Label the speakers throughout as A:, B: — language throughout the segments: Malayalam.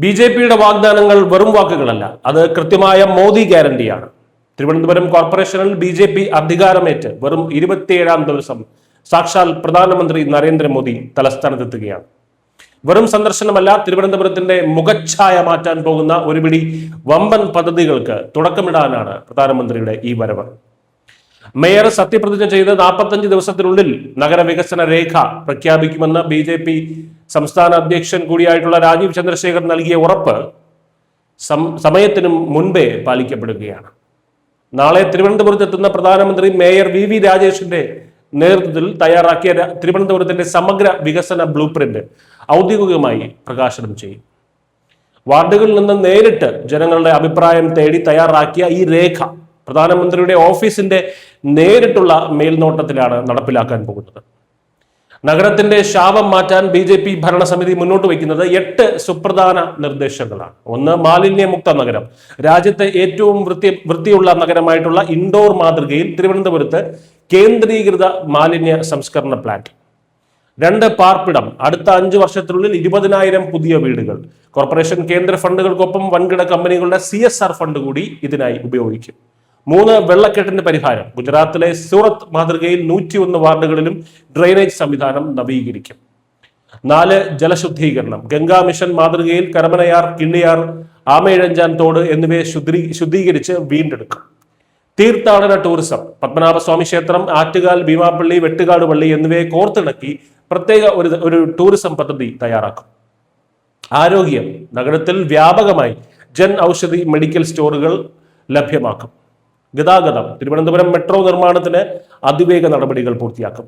A: ബി.ജെ.പിയുടെ വാഗ്ദാനങ്ങൾ വെറും വാക്കുകളല്ല, അത് കൃത്യമായ മോദി ഗ്യാരണ്ടിയാണ്. തിരുവനന്തപുരം കോർപ്പറേഷനിൽ ബി.ജെ.പി അധികാരമേറ്റ് വെറും 27-ാം ദിവസം സാക്ഷാൽ പ്രധാനമന്ത്രി നരേന്ദ്രമോദി തലസ്ഥാനത്തെത്തുകയാണ്. വെറും സന്ദർശനമല്ല, തിരുവനന്തപുരത്തിന്റെ മുഖച്ഛായ മാറ്റാൻ പോകുന്ന ഒരു പിടി വമ്പൻ പദ്ധതികൾക്ക് തുടക്കമിടാനാണ് പ്രധാനമന്ത്രിയുടെ ഈ വരവ്. മേയർ സത്യപ്രതിജ്ഞ ചെയ്ത് 45 ദിവസത്തിനുള്ളിൽ നഗരവികസന രേഖ പ്രഖ്യാപിക്കുമെന്ന് ബി.ജെ.പി സംസ്ഥാന അധ്യക്ഷൻ കൂടിയായിട്ടുള്ള രാജീവ് ചന്ദ്രശേഖർ നൽകിയ ഉറപ്പ് സമയത്തിനും മുൻപേ പാലിക്കപ്പെടുകയാണ്. നാളെ തിരുവനന്തപുരത്തെത്തുന്ന പ്രധാനമന്ത്രി മേയർ വി രാജേഷിന്റെ നേതൃത്വത്തിൽ തയ്യാറാക്കിയ തിരുവനന്തപുരത്തിന്റെ സമഗ്ര വികസന ബ്ലൂ പ്രിന്റ് ഔദ്യോഗികമായി പ്രകാശനം ചെയ്യും. വാർഡുകളിൽ നിന്ന് നേരിട്ട് ജനങ്ങളുടെ അഭിപ്രായം തേടി തയ്യാറാക്കിയ ഈ രേഖ പ്രധാനമന്ത്രിയുടെ ഓഫീസിന്റെ നേരിട്ടുള്ള മേൽനോട്ടത്തിലാണ് നടപ്പിലാക്കാൻ പോകുന്നത്. നഗരത്തിന്റെ ശാപം മാറ്റാൻ ബി.ജെ.പി ഭരണസമിതി മുന്നോട്ട് വയ്ക്കുന്നത് 8 സുപ്രധാന നിർദ്ദേശങ്ങളാണ്. ഒന്ന്, മാലിന്യമുക്ത നഗരം. രാജ്യത്തെ ഏറ്റവും വൃത്തിയുള്ള നഗരമായിട്ടുള്ള ഇൻഡോർ മാതൃകയിൽ തിരുവനന്തപുരത്ത് കേന്ദ്രീകൃത മാലിന്യ സംസ്കരണ പ്ലാന്റ്. 2, പാർപ്പിടം. അടുത്ത 5 വർഷത്തിനുള്ളിൽ 20,000 പുതിയ വീടുകൾ. കോർപ്പറേഷൻ കേന്ദ്ര ഫണ്ടുകൾക്കൊപ്പം വൻകിട കമ്പനികളുടെ CSR ഫണ്ട് കൂടി ഇതിനായി ഉപയോഗിക്കും. 3, വെള്ളക്കെട്ടിന്റെ പരിഹാരം. ഗുജറാത്തിലെ സൂറത്ത് മാതൃകയിൽ 101 വാർഡുകളിലും ഡ്രെയിനേജ് സംവിധാനം നവീകരിക്കും. 4, ജലശുദ്ധീകരണം. ഗംഗാ മിഷൻ മാതൃകയിൽ കരമനയാർ, കിള്ളിയാർ, ആമയിഴഞ്ചാൻ തോട് എന്നിവയെ ശുദ്ധീകരിച്ച് വീണ്ടെടുക്കും. തീർത്ഥാടന ടൂറിസം. പത്മനാഭസ്വാമി ക്ഷേത്രം, ആറ്റുകാൽ, ഭീമാപ്പള്ളി, വെട്ടുകാട് പള്ളി എന്നിവയെ കോർത്തിണക്കി പ്രത്യേക ഒരു ടൂറിസം പദ്ധതി തയ്യാറാക്കും. ആരോഗ്യം. നഗരത്തിൽ വ്യാപകമായി ജൻ ഔഷധി മെഡിക്കൽ സ്റ്റോറുകൾ ലഭ്യമാക്കും. ഗതാഗതം. തിരുവനന്തപുരം മെട്രോ നിർമ്മാണത്തിന് അതിവേഗ നടപടികൾ പൂർത്തിയാക്കും.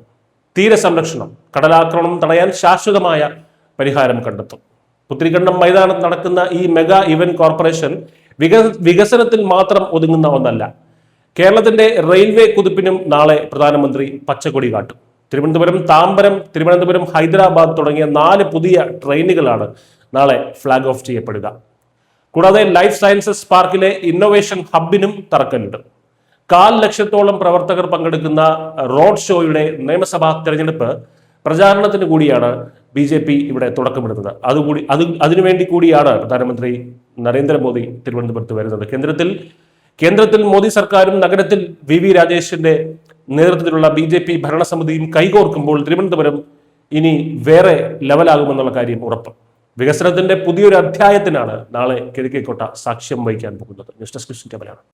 A: തീരസംരക്ഷണം. കടലാക്രമണം തടയാൻ ശാശ്വതമായ പരിഹാരം കണ്ടെത്തും. പുത്തിരിക്കണ്ടം മൈതാനത്ത് നടക്കുന്ന ഈ മെഗാ ഇവന്റ് കോർപ്പറേഷൻ വികസനത്തിൽ മാത്രം ഒതുങ്ങുന്ന ഒന്നല്ല. കേരളത്തിന്റെ റെയിൽവേ കുതിപ്പിനും നാളെ പ്രധാനമന്ത്രി പച്ചക്കൊടി കാട്ടും. തിരുവനന്തപുരം താമ്പരം, തിരുവനന്തപുരം ഹൈദരാബാദ് തുടങ്ങിയ 4 പുതിയ ട്രെയിനുകളാണ് നാളെ ഫ്ലാഗ് ഓഫ് ചെയ്യപ്പെടുക. കൂടാതെ ലൈഫ് സയൻസസ് പാർക്കിലെ ഇന്നൊവേഷൻ ഹബിനും തറക്കല്ലിടും. 1.25 ലക്ഷത്തോളം പ്രവർത്തകർ പങ്കെടുക്കുന്ന റോഡ് ഷോയുടെ നിയമസഭാ തെരഞ്ഞെടുപ്പ് പ്രചാരണത്തിന് കൂടിയാണ് ബി.ജെ.പി ഇവിടെ തുടക്കമിടുന്നത്. അതിനുവേണ്ടി കൂടിയാണ് പ്രധാനമന്ത്രി നരേന്ദ്രമോദി തിരുവനന്തപുരത്ത് വരുന്നത്. കേന്ദ്രത്തിൽ മോദി സർക്കാരും നഗരത്തിൽ വി രാജേഷിന്റെ നേതൃത്വത്തിലുള്ള ബി.ജെ.പി ഭരണസമിതിയും കൈകോർക്കുമ്പോൾ തിരുവനന്തപുരം ഇനി വേറെ ലെവലാകുമെന്നുള്ള കാര്യം ഉറപ്പ്. വികസനത്തിന്റെ പുതിയൊരു അധ്യായത്തിനാണ് നാളെ കിഴക്കേക്കോട്ട സാക്ഷ്യം വഹിക്കാൻ പോകുന്നത്. News desk Malayalam.